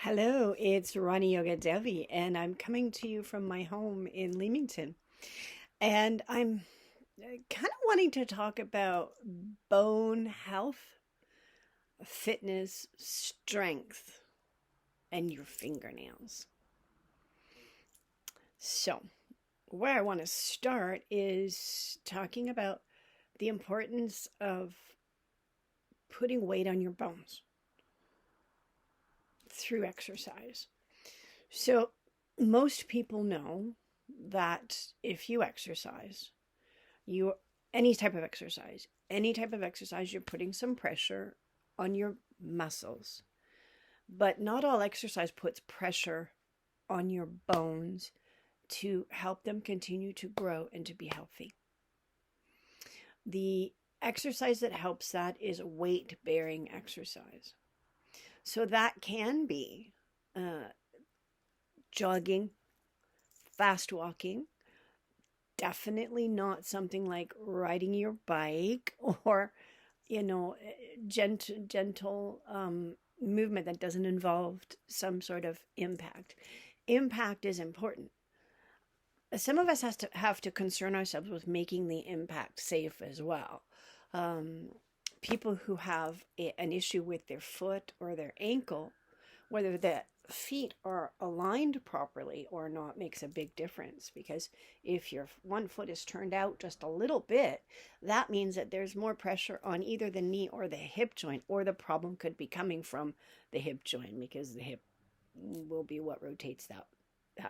Hello, it's Rani Yoga Devi, and I'm coming to you from my home in Leamington. And I'm kind of wanting to talk about bone health, fitness, strength, and your fingernails. So, where I want to start is talking about the importance of putting weight on your bones through exercise. So, most people know that if you exercise, you any type of exercise, you're putting some pressure on your muscles. But not all exercise puts pressure on your bones to help them continue to grow and to be healthy. The exercise that helps that is weight bearing exercise. So that can be jogging, fast walking, definitely not something like riding your bike or gentle movement that doesn't involve some sort of impact is important. Some of us have to concern ourselves with making the impact safe as well. People who have an issue with their foot or their ankle, whether the feet are aligned properly or not makes a big difference, because if your one foot is turned out just a little bit, that means that there's more pressure on either the knee or the hip joint, or the problem could be coming from the hip joint because the hip will be what rotates that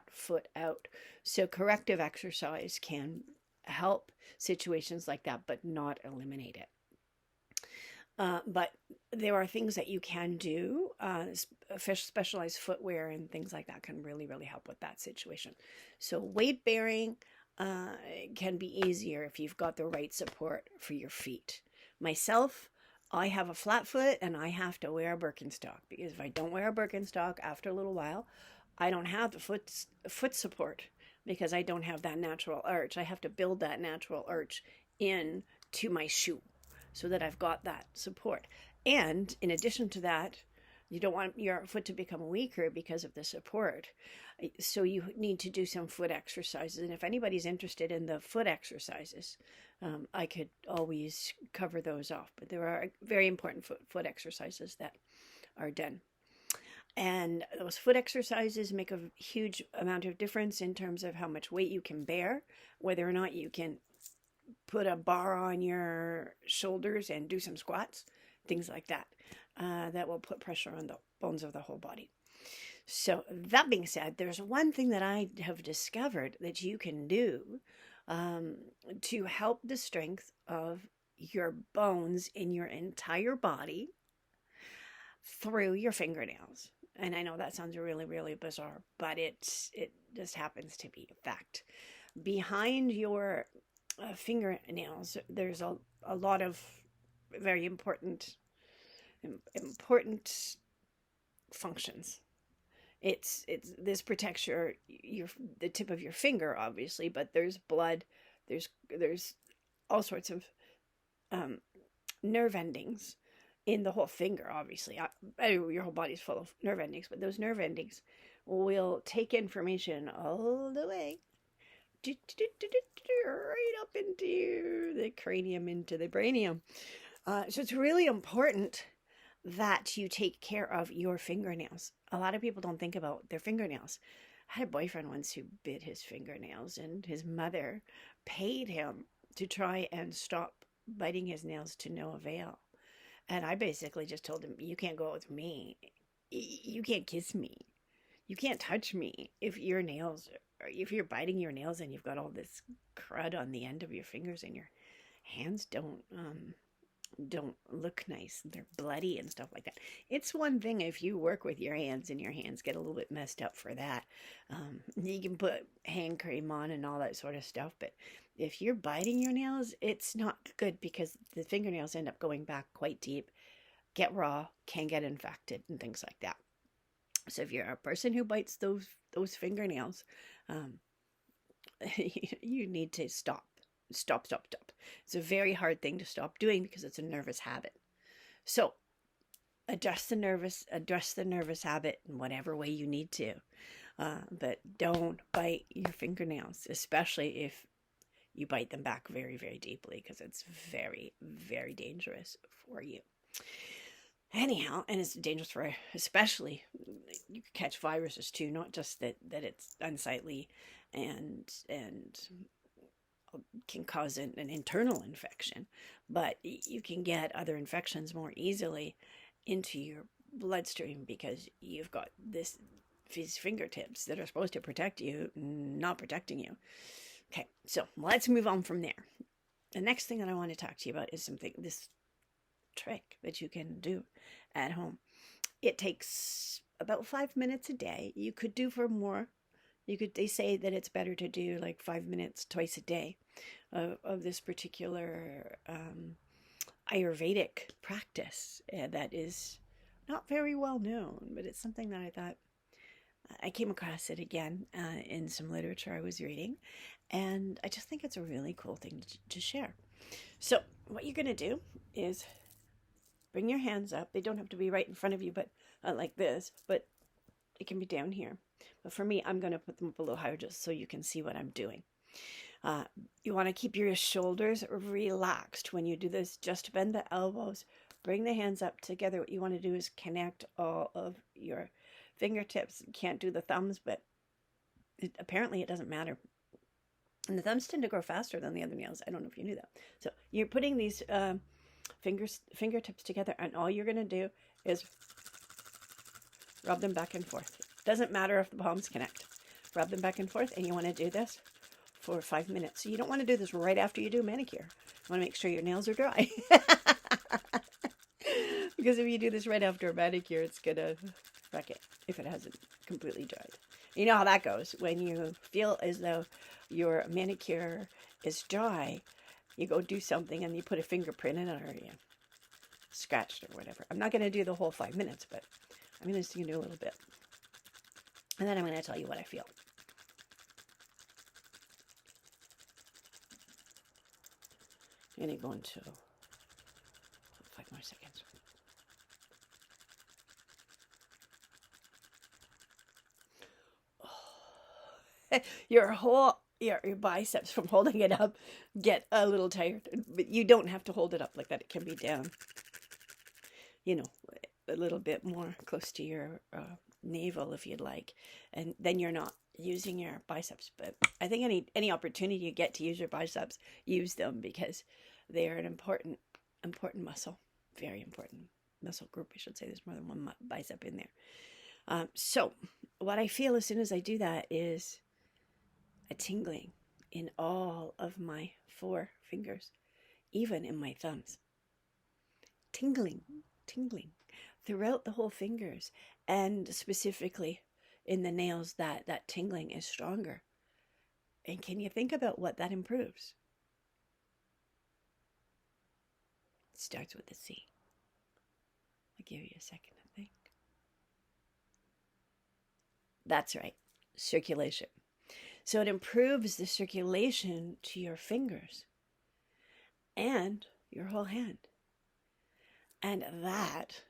foot out. So corrective exercise can help situations like that, but not eliminate it. But there are things that you can do. Specialized footwear and things like that can really, really help with that situation. So weight bearing can be easier if you've got the right support for your feet. Myself, I have a flat foot and I have to wear a Birkenstock, because if I don't wear a Birkenstock after a little while, I don't have the foot support because I don't have that natural arch. I have to build that natural arch in to my shoe so that I've got that support. And in addition to that, you don't want your foot to become weaker because of the support. So you need to do some foot exercises. And if anybody's interested in the foot exercises, I could always cover those off. But there are very important foot exercises that are done. And those foot exercises make a huge amount of difference in terms of how much weight you can bear, whether or not you can put a bar on your shoulders and do some squats, things like that. That will put pressure on the bones of the whole body. So that being said, there's one thing that I have discovered that you can do to help the strength of your bones in your entire body through your fingernails. And I know that sounds really, really bizarre, but it just happens to be a fact. Behind your fingernails, there's a lot of very important functions. It's this protects your the tip of your finger, obviously, but there's blood, there's all sorts of nerve endings in the whole finger. Obviously, your whole body's full of nerve endings, but those nerve endings will take information all the way right up into the cranium, into the brainium. So it's really important that you take care of your fingernails. A lot of people don't think about their fingernails. I had a boyfriend once who bit his fingernails, and his mother paid him to try and stop biting his nails, to no avail. And I basically just told him, you can't go out with me. You can't kiss me. You can't touch me if you're biting your nails and you've got all this crud on the end of your fingers, and your hands don't look nice. They're bloody and stuff like that. It's one thing if you work with your hands and your hands get a little bit messed up for that. You can put hand cream on and all that sort of stuff, but if you're biting your nails, it's not good because the fingernails end up going back quite deep, get raw, can get infected, and things like that. So if you're a person who bites those fingernails, you need to stop. Stop. It's a very hard thing to stop doing because it's a nervous habit. So address the nervous habit in whatever way you need to. But don't bite your fingernails, especially if you bite them back very, very deeply, because it's very, very dangerous for you. Anyhow, and it's dangerous for, especially, you can catch viruses too, not just that it's unsightly and can cause an internal infection, but you can get other infections more easily into your bloodstream because you've got these fingertips that are supposed to protect you, not protecting you. Okay, so let's move on from there. The next thing that I want to talk to you about is this trick that you can do at home. It takes about 5 minutes a day. You could do for more. They say that it's better to do like 5 minutes twice a day of this particular Ayurvedic practice that is not very well known, but it's something that I thought I came across it again in some literature I was reading, and I just think it's a really cool thing to share. So what you're going to do is bring your hands up. They don't have to be right in front of you, but like this, but it can be down here. But for me, I'm going to put them up a little higher just so you can see what I'm doing. You want to keep your shoulders relaxed when you do this. Just bend the elbows, bring the hands up together. What you want to do is connect all of your fingertips. You can't do the thumbs, but apparently it doesn't matter. And the thumbs tend to grow faster than the other nails. I don't know if you knew that. So you're putting these fingertips together, and all you're going to do is rub them back and forth. Doesn't matter if the palms connect. Rub them back and forth, and you want to do this for 5 minutes. So you don't want to do this right after you do a manicure. You want to make sure your nails are dry. Because if you do this right after a manicure, it's going to wreck it if it hasn't completely dried. You know how that goes. When you feel as though your manicure is dry, you go do something and you put a fingerprint in it, or you scratched or whatever. I'm not going to do the whole 5 minutes, but I'm just going to do a little bit. And then I'm going to tell you what I feel. I'm going to go into 5 more seconds. Your biceps from holding it up get a little tired, but you don't have to hold it up like that. It can be down, a little bit more close to your navel if you'd like, and then you're not using your biceps. But I think any opportunity you get to use your biceps, use them, because they are an important muscle, very important muscle group, I should say. There's more than one bicep in there. So what I feel as soon as I do that is a tingling in all of my 4 fingers, even in my thumbs. Tingling throughout the whole fingers, and specifically in the nails, that tingling is stronger. And can you think about what that improves? It starts with a C. I'll give you a second to think. That's right, circulation. So it improves the circulation to your fingers and your whole hand. And that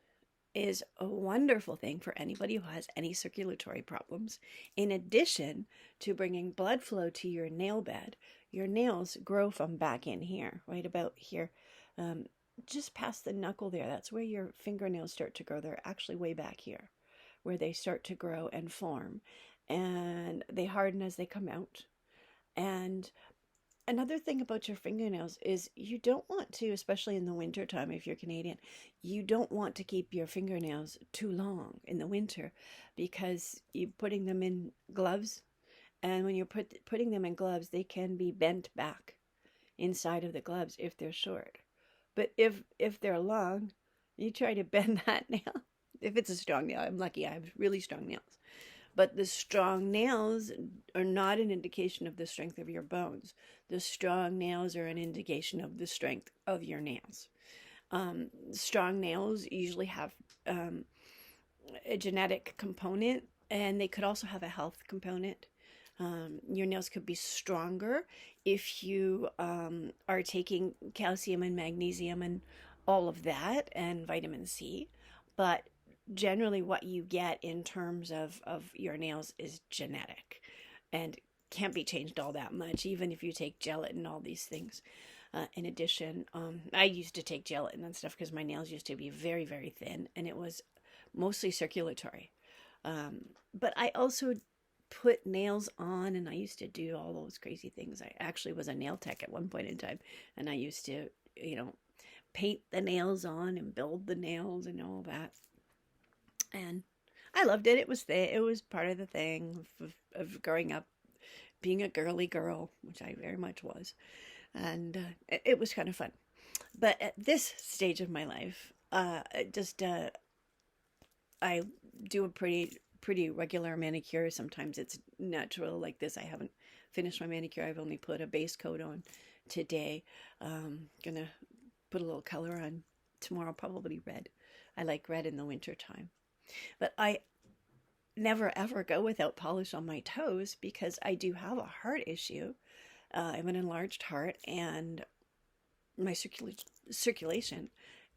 is a wonderful thing for anybody who has any circulatory problems. In addition to bringing blood flow to your nail bed, your nails grow from back in here, right about here, just past the knuckle there. That's where your fingernails start to grow. They're actually way back here, where they start to grow and form. And they harden as they come out. And another thing about your fingernails is you don't want to, especially in the winter time, if you're Canadian, you don't want to keep your fingernails too long in the winter, because you're putting them in gloves, and when you're putting them in gloves, they can be bent back inside of the gloves if they're short. But if they're long, you try to bend that nail. If it's a strong nail, I'm lucky, I have really strong nails. But the strong nails are not an indication of the strength of your bones. The strong nails are an indication of the strength of your nails. Strong nails usually have a genetic component, and they could also have a health component. Your nails could be stronger if you are taking calcium and magnesium and all of that, and vitamin C. but generally what you get in terms of your nails is genetic and can't be changed all that much, even if you take gelatin and all these things. In addition, I used to take gelatin and stuff because my nails used to be very, very thin, and it was mostly circulatory. But I also put nails on, and I used to do all those crazy things. I actually was a nail tech at one point in time, and I used to, paint the nails on and build the nails and all that. And I loved it. It was part of the thing of growing up, being a girly girl, which I very much was, and it was kind of fun. But at this stage of my life, I do a pretty regular manicure. Sometimes it's natural like this. I haven't finished my manicure. I've only put a base coat on today. Gonna put a little color on tomorrow, probably red. I like red in the winter time. But I never ever go without polish on my toes because I do have a heart issue. I have an enlarged heart, and my circulation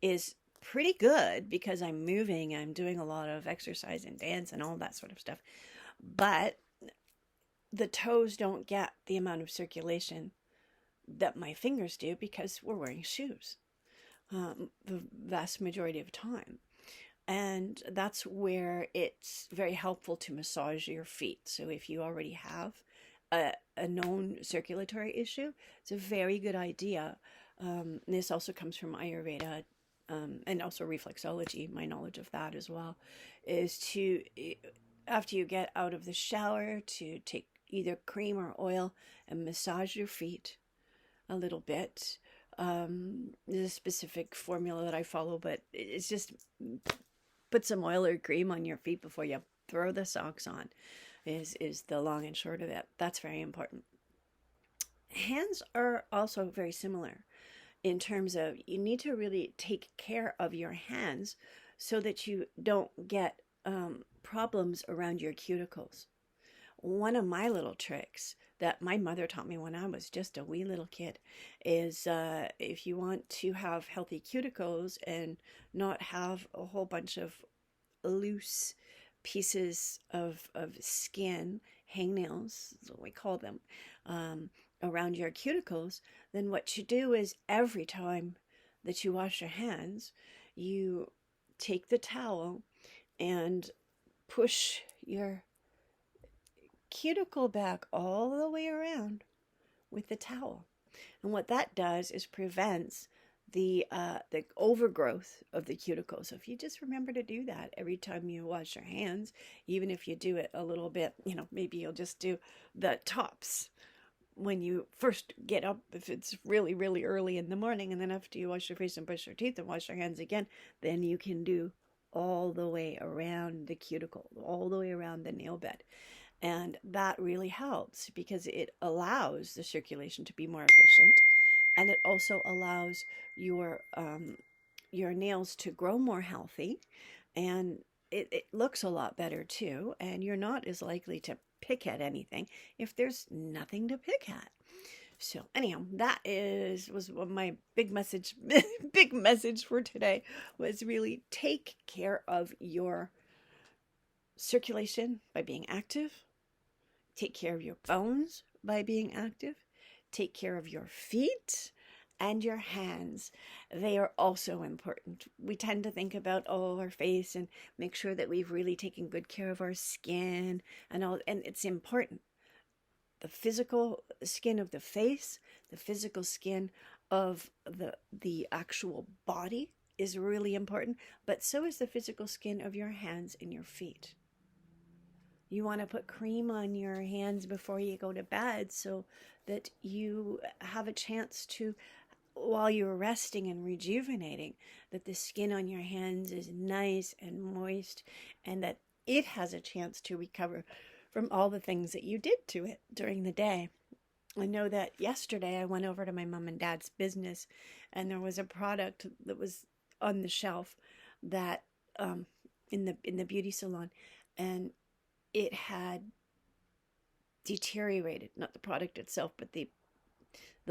is pretty good because I'm moving, I'm doing a lot of exercise and dance and all that sort of stuff. But the toes don't get the amount of circulation that my fingers do because we're wearing shoes the vast majority of time. And that's where it's very helpful to massage your feet. So if you already have a known circulatory issue, it's a very good idea. This also comes from Ayurveda, and also reflexology, my knowledge of that as well, is to, after you get out of the shower, to take either cream or oil and massage your feet a little bit. There's a specific formula that I follow, but it's just put some oil or cream on your feet before you throw the socks on is the long and short of it. That's very important. Hands are also very similar in terms of you need to really take care of your hands so that you don't get problems around your cuticles. One of my little tricks that my mother taught me when I was just a wee little kid is if you want to have healthy cuticles and not have a whole bunch of loose pieces of skin, hangnails is what we call them, around your cuticles, then what you do is every time that you wash your hands, you take the towel and push your cuticle back all the way around with the towel. And what that does is prevents the overgrowth of the cuticle. So if you just remember to do that every time you wash your hands, even if you do it a little bit, maybe you'll just do the tops when you first get up, if it's really, really early in the morning, and then after you wash your face and brush your teeth and wash your hands again, then you can do all the way around the cuticle, all the way around the nail bed. And that really helps because it allows the circulation to be more efficient, and it also allows your nails to grow more healthy, and it looks a lot better too, and you're not as likely to pick at anything if there's nothing to pick at. So anyhow, that was my big message big message for today, was really take care of your circulation by being active, take care of your bones by being active, take care of your feet and your hands. They are also important. We tend to think about our face and make sure that we've really taken good care of our skin and all, and it's important. The physical skin of the face, the physical skin of the actual body is really important, but so is the physical skin of your hands and your feet. You want to put cream on your hands before you go to bed so that you have a chance to, while you're resting and rejuvenating, that the skin on your hands is nice and moist and that it has a chance to recover from all the things that you did to it during the day. I know that yesterday I went over to my mom and dad's business and there was a product that was on the shelf that in the beauty salon, and it had deteriorated, not the product itself, but the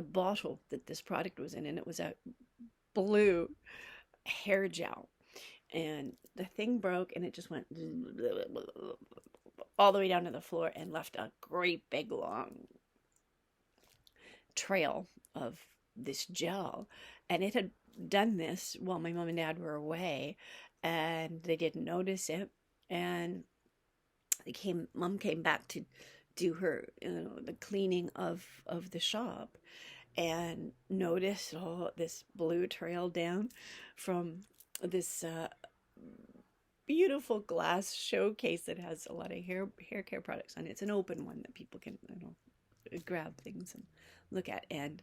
bottle that this product was in, and it was a blue hair gel. and the thing broke, and it just went all the way down to the floor and left a great big long trail of this gel. And it had done this while my mom and dad were away, and they didn't notice it. And mom came back to do her, the cleaning of the shop, and noticed this blue trail down from this beautiful glass showcase that has a lot of hair care products on it. It's an open one that people can grab things and look at. And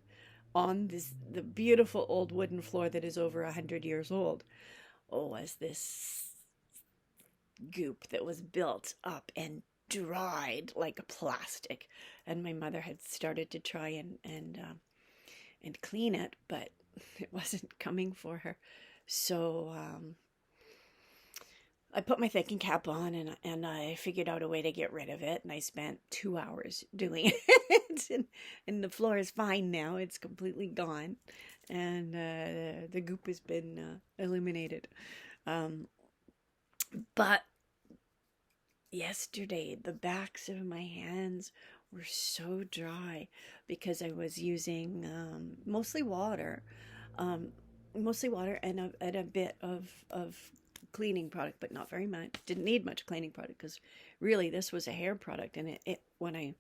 on the beautiful old wooden floor that is over 100 years old, was this goop that was built up and dried like plastic. And my mother had started to try and clean it, but it wasn't coming for her. So I put my thinking cap on, and I figured out a way to get rid of it. And I spent 2 hours doing it. and the floor is fine now. It's completely gone. And the goop has been eliminated. But yesterday, the backs of my hands were so dry because I was using mostly water and a bit of cleaning product, but not very much. Didn't need much cleaning product because really this was a hair product. And it when I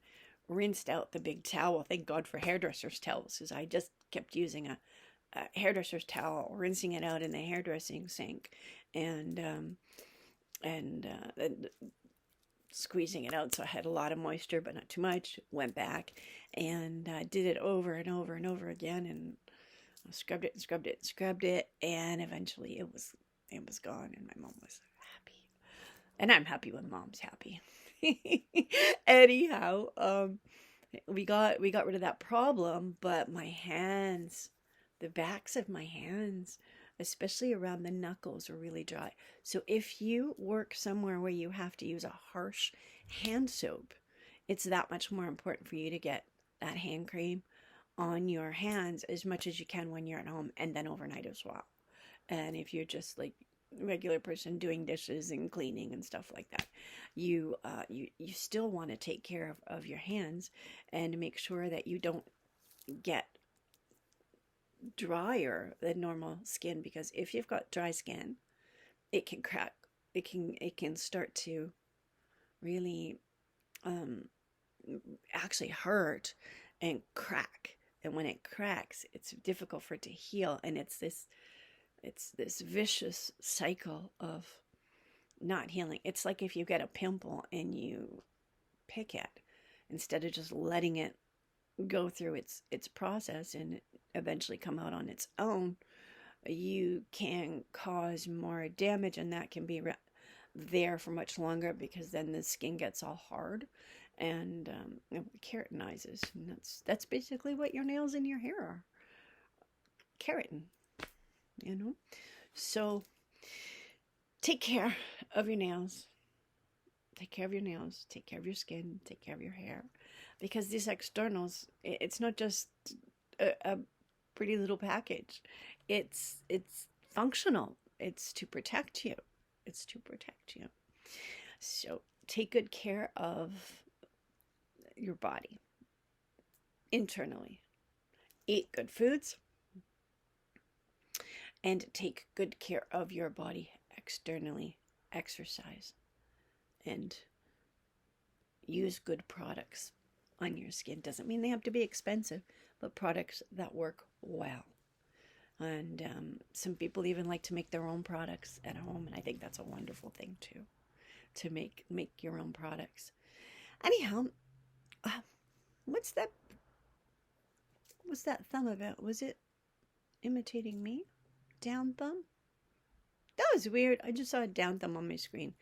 rinsed out the big towel, thank God for hairdresser's towels, because I just kept using a hairdresser's towel, rinsing it out in the hairdressing sink, and squeezing it out so I had a lot of moisture but not too much. Went back and did it over and over and over again, and scrubbed it and scrubbed it and scrubbed it, and eventually it was gone, and my mom was happy. And I'm happy when mom's happy. Anyhow, we got rid of that problem, but my hands, the backs of my hands, especially around the knuckles, are really dry. So if you work somewhere where you have to use a harsh hand soap, it's that much more important for you to get that hand cream on your hands as much as you can when you're at home, and then overnight as well. And if you're just like a regular person doing dishes and cleaning and stuff like that, you still want to take care of your hands and make sure that you don't get drier than normal skin, because if you've got dry skin, it can crack. It can start to really actually hurt and crack. And when it cracks, it's difficult for it to heal, and it's this vicious cycle of not healing. It's like if you get a pimple and you pick it, instead of just letting it go through its process and eventually come out on its own, you can cause more damage, and that can be there for much longer, because then the skin gets all hard and it keratinizes. And that's basically what your nails and your hair are. Keratin, So take care of your nails. Take care of your nails. Take care of your skin. Take care of your hair. Because these externals, it's not just a pretty little package. It's functional. It's to protect you. It's to protect you. So take good care of your body internally. Eat good foods. And take good care of your body externally. Exercise. And use good products on your skin. Doesn't mean they have to be expensive, but products that work well. And some people even like to make their own products at home, and I think that's a wonderful thing too, to make your own products. Anyhow, what's that thumb about? Was it imitating me? Down thumb? That was weird. I just saw a down thumb on my screen.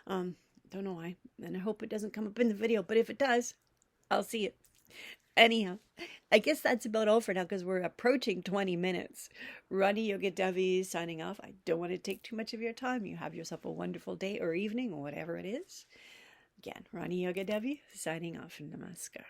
Don't know why, and I hope it doesn't come up in the video, but if it does, I'll see it. Anyhow, I guess that's about all for now, because we're approaching 20 minutes. Rani Yoga Devi signing off. I don't want to take too much of your time. You have yourself a wonderful day or evening or whatever it is. Again, Rani Yoga Devi signing off. Namaskar.